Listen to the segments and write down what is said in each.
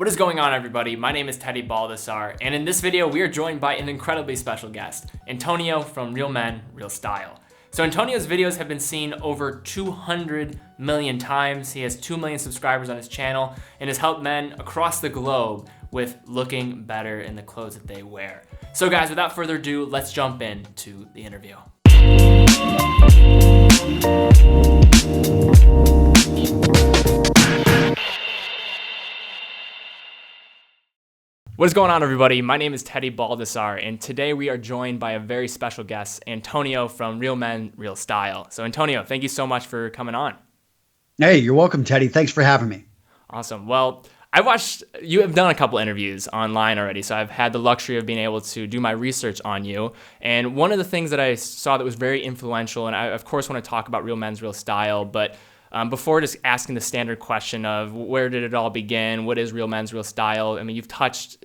What is going on, everybody? My name is Teddy Baldassarre, and in this video, we are joined by an incredibly special guest, Antonio from Real Men, Real Style. So Antonio's videos have been seen over 200 million times. He has 2 million subscribers on his channel and has helped men across the globe with looking better in the clothes that they wear. So guys, without further ado, let's jump into the interview. What is going on, everybody? My name is Teddy Baldassarre, and today we are joined by a very special guest, Antonio from Real Men, Real Style. So Antonio, thank you so much for coming on. Hey, you're welcome, Teddy. Thanks for having me. Awesome. Well, you have done a couple interviews online already, so I've had the luxury of being able to do my research on you. And one of the things that I saw that was very influential, and I, of course, want to talk about Real Men's Real Style, but before just asking the standard question of where did it all begin, what is Real Men's Real Style, I mean, you've touched,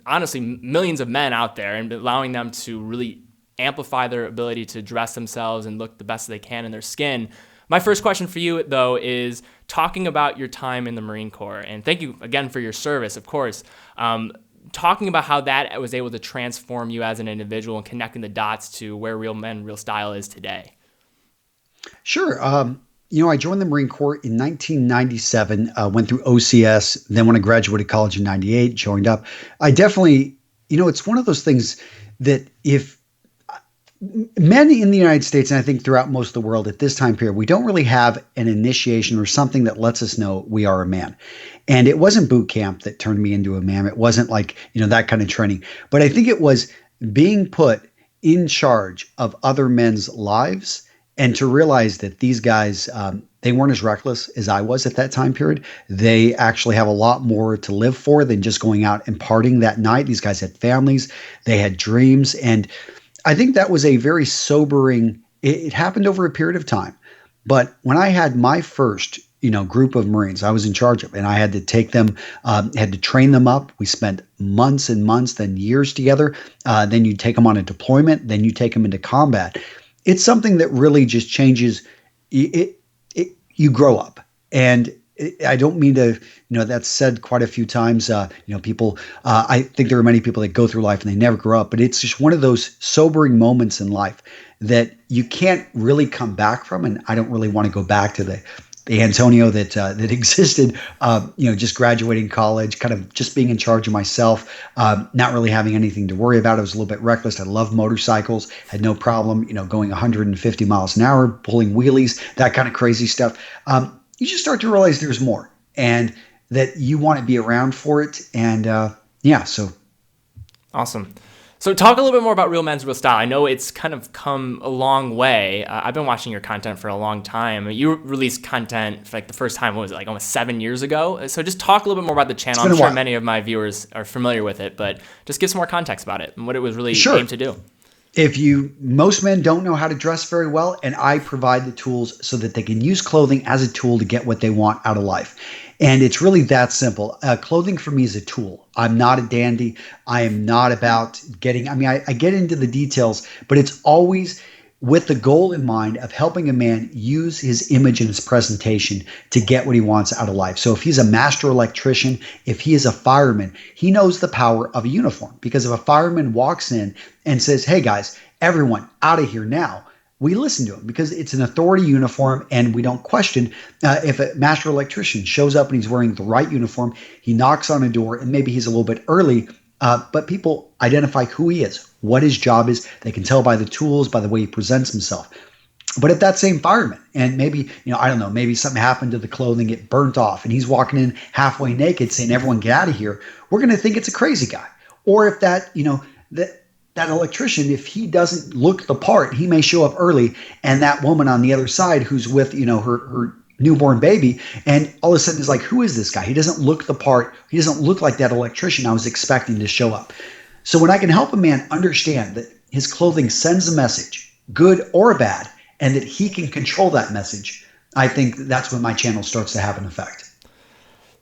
honestly, millions of men out there and allowing them to really amplify their ability to dress themselves and look the best they can in their skin. My first question for you, though, is talking about your time in the Marine Corps. And thank you again for your service, of course. Talking about how that was able to transform you as an individual and connecting the dots to where Real Men, Real Style is today. Sure. I joined the Marine Corps in 1997, went through OCS. Then when I graduated college in 98, joined up. I definitely, it's one of those things that if men in the United States, and I think throughout most of the world at this time period, we don't really have an initiation or something that lets us know we are a man. And it wasn't boot camp that turned me into a man. It wasn't like, that kind of training. But I think it was being put in charge of other men's lives and to realize that these guys, they weren't as reckless as I was at that time period. They actually have a lot more to live for than just going out and partying that night. These guys had families, they had dreams. And I think that was a very sobering, it happened over a period of time. But when I had my first, group of Marines I was in charge of, and I had to take them, had to train them up. We spent months and months, then years together. Then you take them on a deployment, then you take them into combat. It's something that really just changes. You grow up, and I don't mean to, that's said quite a few times. People. I think there are many people that go through life and they never grow up, but it's just one of those sobering moments in life that you can't really come back from. And I don't really want to go back to the Antonio that existed, just graduating college, kind of just being in charge of myself, not really having anything to worry about. I was a little bit reckless. I loved motorcycles, had no problem, going 150 miles an hour, pulling wheelies, that kind of crazy stuff. You just start to realize there's more and that you want to be around for it. And so. Awesome. So talk a little bit more about Real Men's Real Style. I know it's kind of come a long way. I've been watching your content for a long time. You released content for the first time, what was it, almost 7 years ago? So just talk a little bit more about the channel. I'm sure many of my viewers are familiar with it, but just give some more context about it and what it was really aimed to do. Most men don't know how to dress very well, and I provide the tools so that they can use clothing as a tool to get what they want out of life. And it's really that simple. Clothing for me is a tool. I'm not a dandy. I am not about I get into the details, but it's always with the goal in mind of helping a man use his image and his presentation to get what he wants out of life. So if he's a master electrician, if he is a fireman, he knows the power of a uniform. Because if a fireman walks in and says, "Hey guys, everyone out of here now," we listen to him because it's an authority uniform and we don't question. If a master electrician shows up and he's wearing the right uniform, he knocks on a door and maybe he's a little bit early, but people identify who he is, what his job is. They can tell by the tools, by the way he presents himself. But if that same fireman, and maybe, maybe something happened to the clothing, it burnt off, and he's walking in halfway naked saying, "Everyone get out of here," we're going to think it's a crazy guy. Or if that electrician, if he doesn't look the part, he may show up early, and that woman on the other side who's with, her newborn baby, and all of a sudden is like, "Who is this guy? He doesn't look the part. He doesn't look like that electrician I was expecting to show up." So when I can help a man understand that his clothing sends a message, good or bad, and that he can control that message, I think that's when my channel starts to have an effect.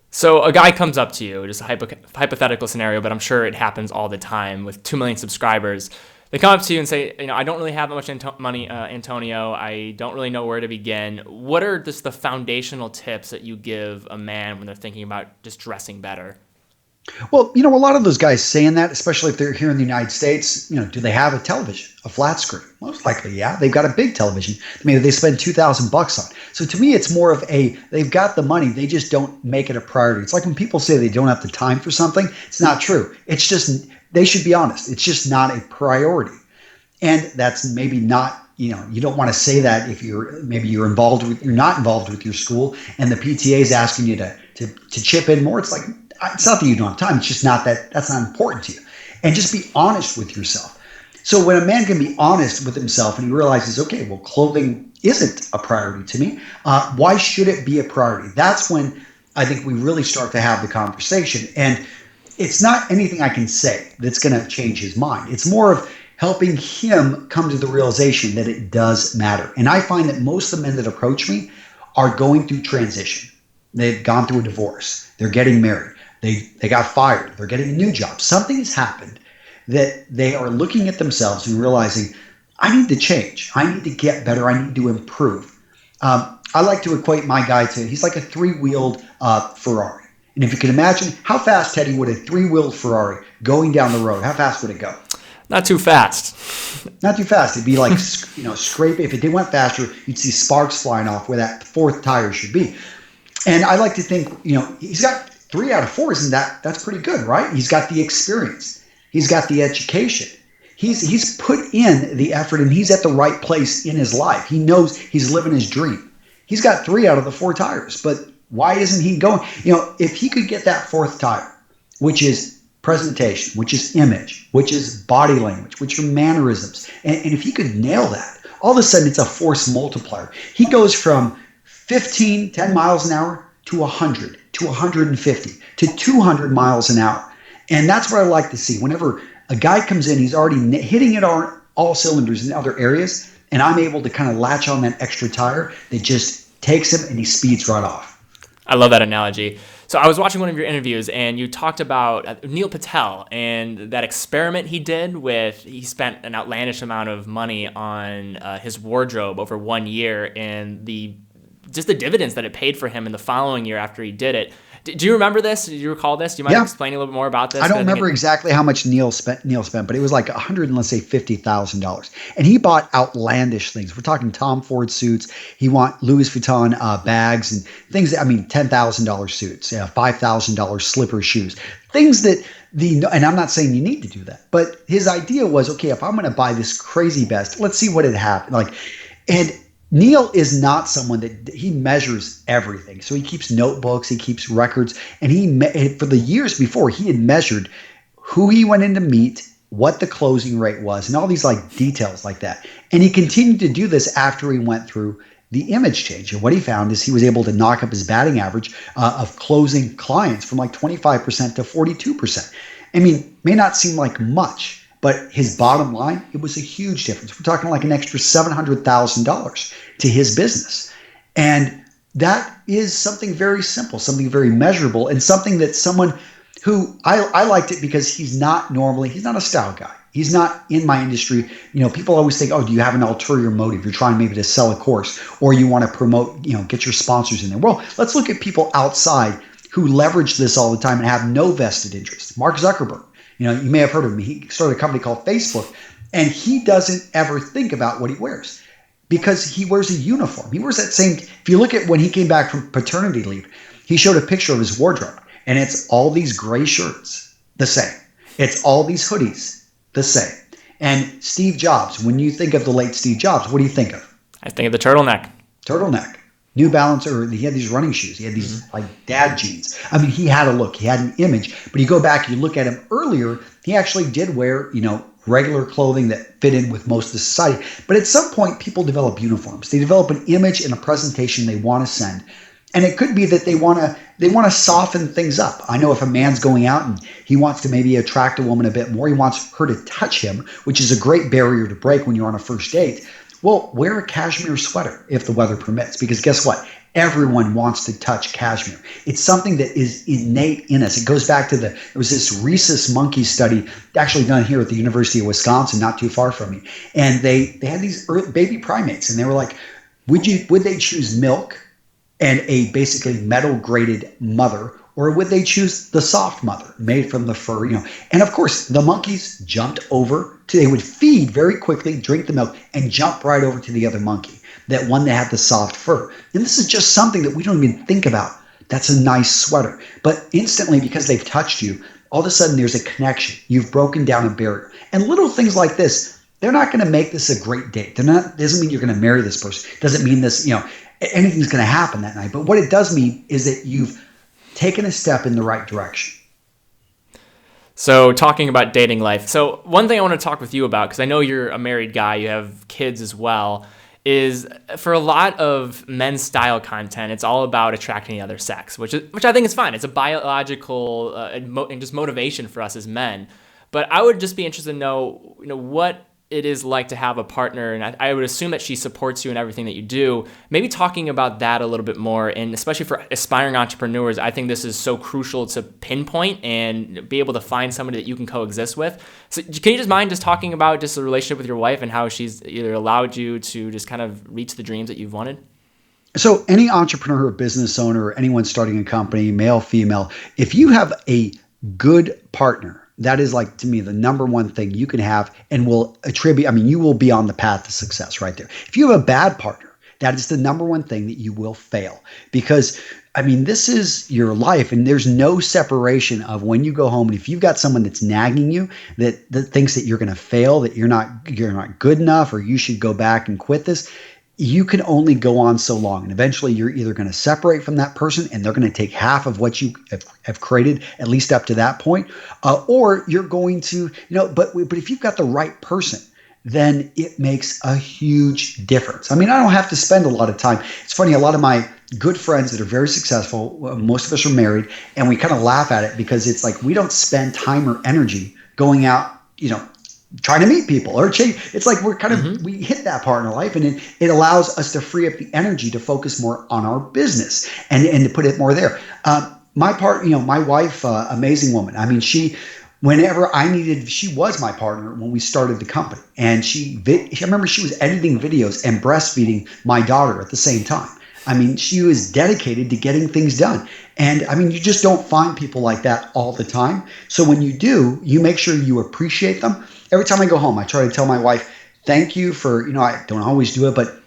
So a guy comes up to you, just a hypothetical scenario, but I'm sure it happens all the time with 2 million subscribers. They come up to you and say, I don't really have much money, Antonio. I don't really know where to begin. What are just the foundational tips that you give a man when they're thinking about just dressing better? Well, a lot of those guys saying that, especially if they're here in the United States, do they have a television, a flat screen? Most likely, yeah. They've got a big television. Maybe they spend $2,000 on. So to me, it's more of they've got the money. They just don't make it a priority. It's like when people say they don't have the time for something. It's not true. It's just, they should be honest. It's just not a priority. And that's maybe not, you don't want to say that if you're not involved with your school and the PTA is asking you to chip in more. It's like, it's not that you don't have time. It's just that's not important to you. And just be honest with yourself. So when a man can be honest with himself and he realizes, okay, well, clothing isn't a priority to me. Why should it be a priority? That's when I think we really start to have the conversation. And it's not anything I can say that's going to change his mind. It's more of helping him come to the realization that it does matter. And I find that most of the men that approach me are going through transition. They've gone through a divorce. They're getting married. They got fired. They're getting a new job. Something has happened that they are looking at themselves and realizing, I need to change. I need to get better. I need to improve. I like to equate my guy he's like a three-wheeled Ferrari. And if you can imagine, how fast, Teddy, would a three-wheeled Ferrari going down the road, how fast would it go? Not too fast. Not too fast. It'd be like, scrape. If it went faster, you'd see sparks flying off where that fourth tire should be. And I like to think, he's got 3 out of 4, isn't that's pretty good, right? He's got the experience. He's got the education. He's put in the effort and he's at the right place in his life. He knows he's living his dream. He's got 3 out of the 4 tires, but why isn't he going? If he could get that 4th tire, which is presentation, which is image, which is body language, which are mannerisms, and if he could nail that, all of a sudden it's a force multiplier. He goes from 10 miles an hour to 100, to 150, to 200 miles an hour. And that's what I like to see. Whenever a guy comes in, he's already hitting it on all cylinders in other areas, and I'm able to kind of latch on that extra tire that just takes him and he speeds right off. I love that analogy. So I was watching one of your interviews and you talked about Neil Patel and that experiment he did he spent an outlandish amount of money on his wardrobe over 1 year and just the dividends that it paid for him in the following year after he did it. Do you remember this? Do you recall this? Do you mind explaining a little bit more about this? I don't remember exactly how much Neil spent, but it was like $150,000. And he bought outlandish things. We're talking Tom Ford suits. He want Louis Vuitton bags and things that, $10,000 suits, $5,000 slipper shoes, things that and I'm not saying you need to do that, but his idea was, okay, if I'm going to buy this crazy vest, let's see what it happened. And Neil is not someone that he measures everything. So he keeps notebooks, he keeps records, and for the years before, he had measured who he went in to meet, what the closing rate was, and all these details like that. And he continued to do this after he went through the image change. And what he found is he was able to knock up his batting average of closing clients from 25% to 42%. May not seem like much, but his bottom line, it was a huge difference. We're talking an extra $700,000 to his business. And that is something very simple, something very measurable, and something that someone who I liked it because he's not a style guy. He's not in my industry. People always think, oh, do you have an ulterior motive? You're trying maybe to sell a course or you want to promote, get your sponsors in there. Well, let's look at people outside who leverage this all the time and have no vested interest. Mark Zuckerberg. You may have heard of him. He started a company called Facebook, and he doesn't ever think about what he wears because he wears a uniform. He wears that same. If you look at when he came back from paternity leave, he showed a picture of his wardrobe, and it's all these gray shirts, the same. It's all these hoodies, the same. And Steve Jobs, when you think of the late Steve Jobs, what do you think of? I think of the turtleneck. New Balance, or he had these running shoes. He had these dad jeans. He had a look. He had an image. But you go back, you look at him earlier, he actually did wear, regular clothing that fit in with most of the society. But at some point, people develop uniforms. They develop an image and a presentation they want to send. And it could be that they want to soften things up. I know if a man's going out and he wants to maybe attract a woman a bit more, he wants her to touch him, which is a great barrier to break when you're on a first date. Well, wear a cashmere sweater if the weather permits, because guess what? Everyone wants to touch cashmere. It's something that is innate in us. It goes back to there was this rhesus monkey study actually done here at the University of Wisconsin, not too far from me. And they had these baby primates, and they were like, would they choose milk and a basically metal graded mother Or would they choose the soft mother made from the fur, And of course, the monkeys jumped over they would feed very quickly, drink the milk, and jump right over to the other monkey, that one that had the soft fur. And this is just something that we don't even think about. That's a nice sweater. But instantly, because they've touched you, all of a sudden there's a connection. You've broken down a barrier. And little things like this, they're not going to make this a great date. Doesn't mean you're going to marry this person. Doesn't mean this, anything's going to happen that night. But what it does mean is that you've taken a step in the right direction. So talking about dating life. So one thing I want to talk with you about, because I know you're a married guy, you have kids as well, is for a lot of men's style content, it's all about attracting the other sex, which I think is fine. It's a biological and just motivation for us as men. But I would just be interested to know, what it is like to have a partner, and I would assume that she supports you in everything that you do. Maybe talking about that a little bit more, and especially for aspiring entrepreneurs, I think this is so crucial to pinpoint and be able to find somebody that you can coexist with. So can you just mind just talking about just the relationship with your wife and how she's either allowed you to just kind of reach the dreams that you've wanted? So any entrepreneur or business owner or anyone starting a company, male, female, if you have a good partner, that is, like, to me, the number one thing you can have and will attribute. You will be on the path to success right there. If you have a bad partner, that is the number one thing that you will fail, because this is your life, and there's no separation of when you go home. And if you've got someone that's nagging you, that thinks that you're going to fail, that you're not good enough, or you should go back and quit this, you can only go on so long. And eventually you're either going to separate from that person and they're going to take half of what you have created, at least up to that point, or you're going to, but if you've got the right person, then it makes a huge difference. I don't have to spend a lot of time. It's funny, a lot of my good friends that are very successful, most of us are married, and we kind of laugh at it because it's like we don't spend time or energy going out, trying to meet people or change. It's like we're kind of, we hit that part in our life, and it allows us to free up the energy to focus more on our business and to put it more there. My wife, amazing woman. Whenever I needed, she was my partner when we started the company. And I remember she was editing videos and breastfeeding my daughter at the same time. She was dedicated to getting things done. And you just don't find people like that all the time. So when you do, you make sure you appreciate them. Every time I go home, I try to tell my wife, thank you for, I don't always do it, but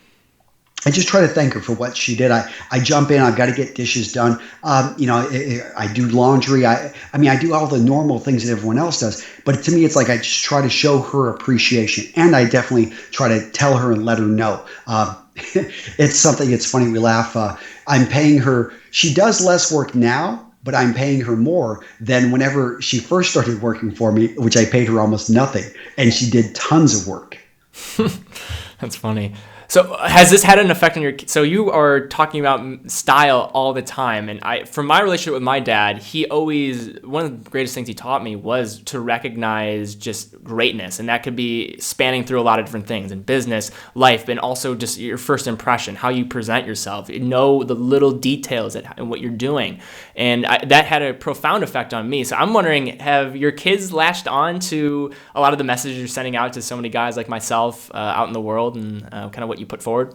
I just try to thank her for what she did. I jump in, I've got to get dishes done. I do laundry. I do all the normal things that everyone else does. But to me, it's like I just try to show her appreciation. And I definitely try to tell her and let her know. It's funny, we laugh. I'm paying her, she does less work now, but I'm paying her more than whenever she first started working for me, which I paid her almost nothing. And she did tons of work. That's funny. So has this had an effect on your, so you are talking about style all the time. And from my relationship with my dad, he always, one of the greatest things he taught me was to recognize just greatness. And that could be spanning through a lot of different things in business, life, and also just your first impression, how you present yourself, know the little details and what you're doing. And that had a profound effect on me. So I'm wondering, have your kids latched on to a lot of the messages you're sending out to so many guys like myself out in the world, and kind of what you put forward?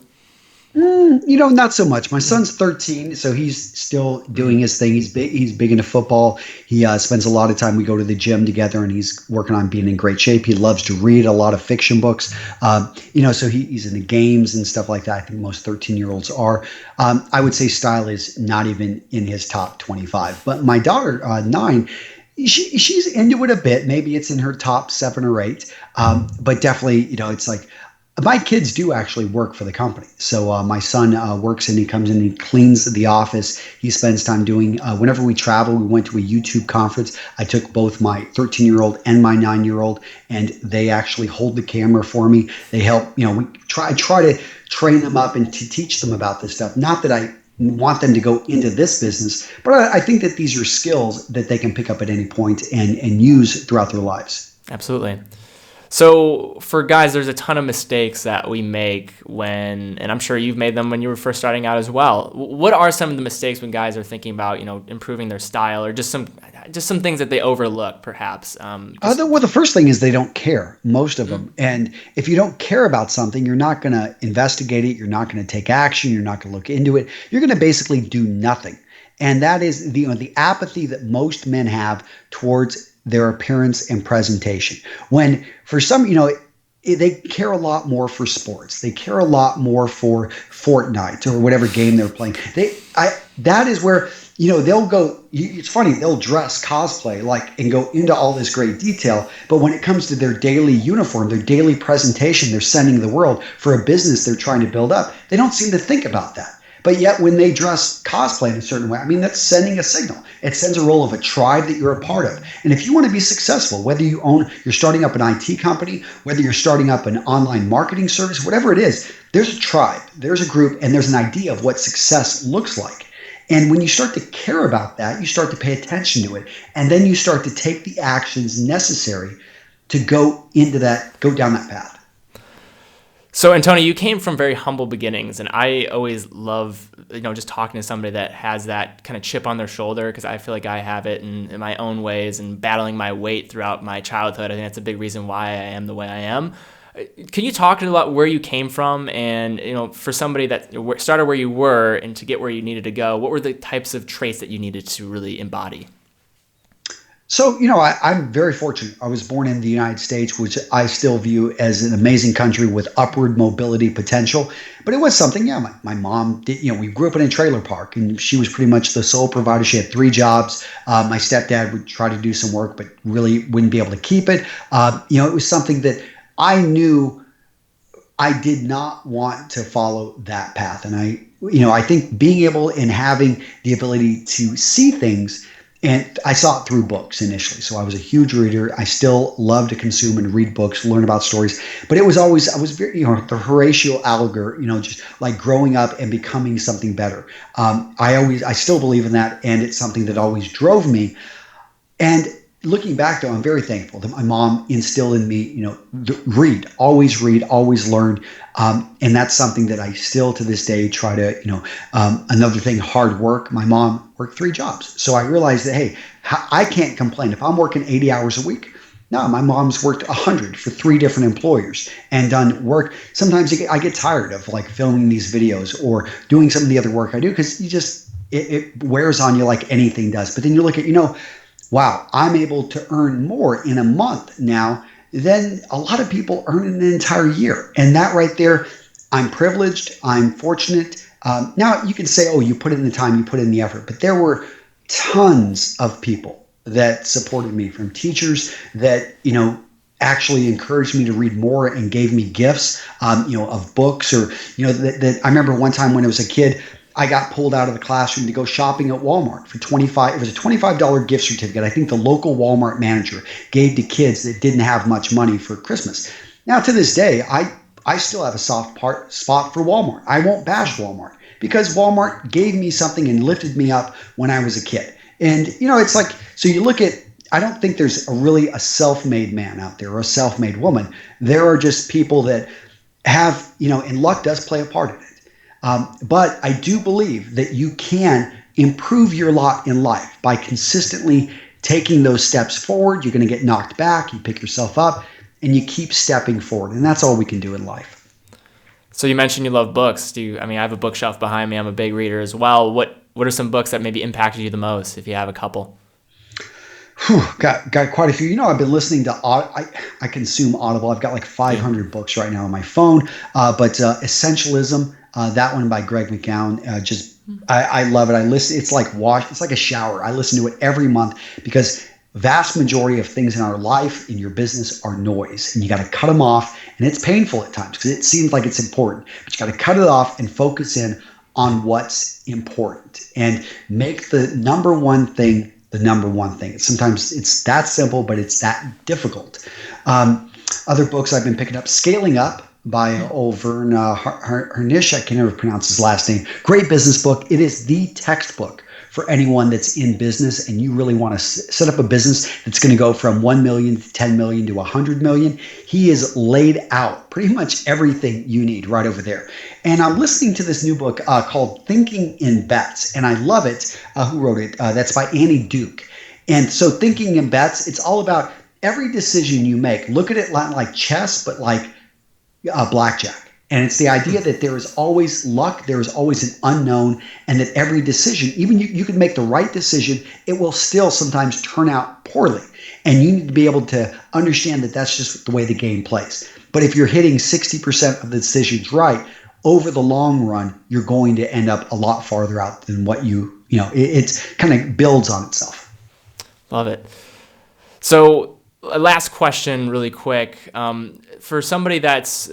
Not so much. My son's 13, so he's still doing his thing. He's big into football. He spends a lot of time. We go to the gym together, and he's working on being in great shape. He loves to read a lot of fiction books. So he's into games and stuff like that. I think most 13-year-olds are. I would say style is not even in his top 25. But my daughter, 9, she's into it a bit. Maybe it's in her top 7 or 8. But definitely, it's like, my kids do actually work for the company. So my son works, and he comes in and he cleans the office. He spends time doing, whenever we travel, we went to a YouTube conference. I took both my 13-year-old and my 9-year-old, and they actually hold the camera for me. They help, we try to train them up and to teach them about this stuff. Not that I want them to go into this business, but I think that these are skills that they can pick up at any point and use throughout their lives. Absolutely. So for guys, there's a ton of mistakes that we make and I'm sure you've made them when you were first starting out as well. What are some of the mistakes when guys are thinking about, improving their style, or just some things that they overlook, perhaps? The first thing is they don't care, most of them. And if you don't care about something, you're not going to investigate it. You're not going to take action. You're not going to look into it. You're going to basically do nothing. And that is the apathy that most men have towards their appearance and presentation. When for some, they care a lot more for sports. They care a lot more for Fortnite or whatever game they're playing. That is where, they'll go. It's funny, they'll dress cosplay and go into all this great detail. But when it comes to their daily uniform, their daily presentation, they're sending the world for a business they're trying to build up. They don't seem to think about that. But yet when they dress cosplay in a certain way, that's sending a signal. It sends a role of a tribe that you're a part of. And if you want to be successful, whether you're starting up an IT company, whether you're starting up an online marketing service, whatever it is, there's a tribe, there's a group, and there's an idea of what success looks like. And when you start to care about that, you start to pay attention to it. And then you start to take the actions necessary to go down that path. So, Antonio, you came from very humble beginnings, and I always love, just talking to somebody that has that kind of chip on their shoulder, because I feel like I have it in my own ways and battling my weight throughout my childhood. I think that's a big reason why I am the way I am. Can you talk about where you came from and, for somebody that started where you were and to get where you needed to go, what were the types of traits that you needed to really embody? So, I'm very fortunate. I was born in the United States, which I still view as an amazing country with upward mobility potential. But it was something, my mom did, we grew up in a trailer park and she was pretty much the sole provider. She had 3 jobs. My stepdad would try to do some work, but really wouldn't be able to keep it. It was something that I knew I did not want to follow that path. And I think being able and having the ability to see things. And I saw it through books initially. So I was a huge reader. I still love to consume and read books, learn about stories. But it was always, I was very, the Horatio Alger, just like growing up and becoming something better. I still believe in that. And it's something that always drove me. And looking back, though, I'm very thankful that my mom instilled in me, read, always learn. And that's something that I still to this day try to, another thing, hard work. My mom worked 3 jobs. So I realized that, hey, I can't complain. If I'm working 80 hours a week, no, my mom's worked 100 for 3 different employers and done work. Sometimes I get tired of filming these videos or doing some of the other work I do because it wears on you like anything does. But then you look at, wow, I'm able to earn more in a month now than a lot of people earn in an entire year. And that right there, I'm privileged, I'm fortunate. Now you can say, oh, you put in the time, you put in the effort, but there were tons of people that supported me, from teachers that, actually encouraged me to read more and gave me gifts, of books or, that I remember one time when I was a kid, I got pulled out of the classroom to go shopping at Walmart for it was a $25 gift certificate. I think the local Walmart manager gave to kids that didn't have much money for Christmas. Now, to this day, I still have a soft spot for Walmart. I won't bash Walmart because Walmart gave me something and lifted me up when I was a kid. And, it's like, so you look at, I don't think there's really a self-made man out there or a self-made woman. There are just people that have, and luck does play a part in it. But I do believe that you can improve your lot in life by consistently taking those steps forward. You're going to get knocked back, you pick yourself up, and you keep stepping forward. And that's all we can do in life. So you mentioned you love books. I have a bookshelf behind me. I'm a big reader as well. What are some books that maybe impacted you the most, if you have a couple? Got quite a few. I've been listening to I consume Audible. I've got like 500 books right now on my phone. But Essentialism, that one by Greg McGowan, I love it. I listen. It's like a shower. I listen to it every month because vast majority of things in our life, in your business, are noise, and you got to cut them off. And it's painful at times because it seems like it's important, but you got to cut it off and focus in on what's important and make the number one thing the number one thing. Sometimes it's that simple, but it's that difficult. Other books I've been picking up, Scaling Up by Vern Harnish. I can never pronounce his last name. Great business book. It is the textbook for anyone that's in business and you really want to set up a business that's going to go from 1 million to 10 million to 100 million. He has laid out pretty much everything you need right over there. And I'm listening to this new book called Thinking in Bets, and I love it. Who wrote it? That's by Annie Duke. And so Thinking in Bets, it's all about every decision you make. Look at it not like chess, but like blackjack. And it's the idea that there is always luck, there is always an unknown, and that every decision, even you can make the right decision, it will still sometimes turn out poorly. And you need to be able to understand that that's just the way the game plays. But if you're hitting 60% of the decisions right, over the long run, you're going to end up a lot farther out than what it's kind of builds on itself. Love it. So last question really quick. For somebody that's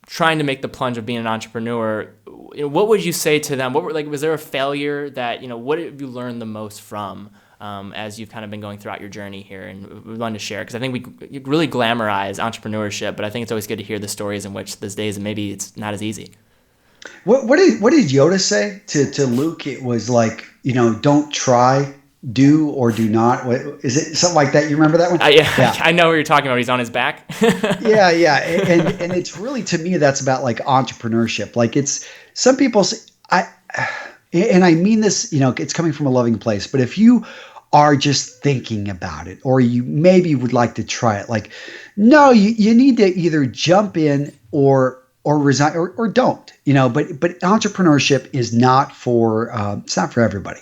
trying to make the plunge of being an entrepreneur, what would you say to them? Was there a failure that, what have you learned the most from as you've kind of been going throughout your journey here? And we wanted to share, because I think we really glamorize entrepreneurship, but I think it's always good to hear the stories in which these days maybe it's not as easy. What did Yoda say to Luke? It was like, don't try, do or do not. What is it? Something like that. You remember that one? Yeah. I know what you're talking about. He's on his back. Yeah. And it's really, to me, that's about like entrepreneurship. Like, it's some people say, and I mean this, it's coming from a loving place, but if you are just thinking about it, or you maybe would like to try it, like, no, you need to either jump in or resign or don't, but entrepreneurship is not for, it's not for everybody.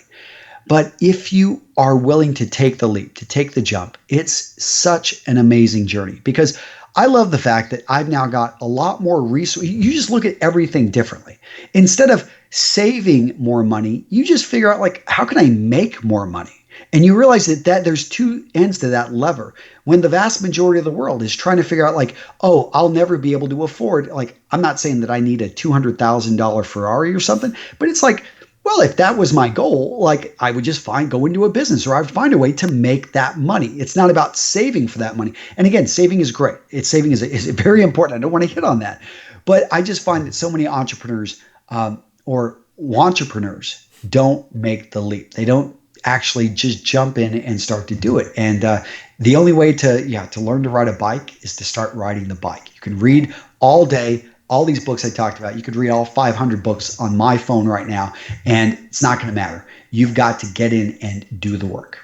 But if you are willing to take the leap, to take the jump, it's such an amazing journey, because I love the fact that I've now got a lot more resources. You just look at everything differently. Instead of saving more money, you just figure out, like, how can I make more money? And you realize that there's two ends to that lever. When the vast majority of the world is trying to figure out, like, oh, I'll never be able to afford, like, I'm not saying that I need a $200,000 Ferrari or something, but it's like, well, if that was my goal, like, I would just go into a business, or I would find a way to make that money. It's not about saving for that money. And again, saving is great. Saving is very important. I don't want to hit on that. But I just find that so many entrepreneurs or entrepreneurs don't make the leap. They don't actually just jump in and start to do it. And the only way to learn to ride a bike is to start riding the bike. You can read all day, all these books I talked about. You could read all 500 books on my phone right now, and it's not going to matter. You've got to get in and do the work.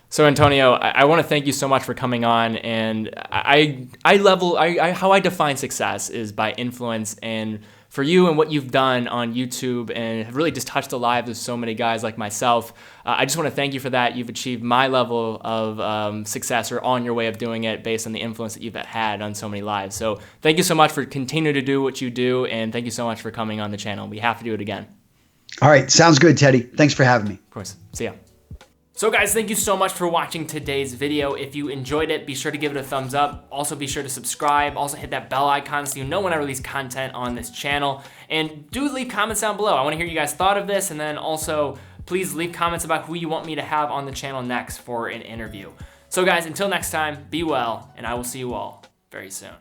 So Antonio, I want to thank you so much for coming on. And how I define success is by influence. And for you and what you've done on YouTube and have really just touched the lives of so many guys like myself, I just want to thank you for that. You've achieved my level of success, or on your way of doing it, based on the influence that you've had on so many lives. So thank you so much for continuing to do what you do. And thank you so much for coming on the channel. We have to do it again. All right. Sounds good, Teddy. Thanks for having me. Of course. See ya. So guys, thank you so much for watching today's video. If you enjoyed it, be sure to give it a thumbs up. Also be sure to subscribe. Also hit that bell icon so you know when I release content on this channel. And do leave comments down below. I want to hear you guys thought of this, and then also please leave comments about who you want me to have on the channel next for an interview. So guys, until next time, be well, and I will see you all very soon.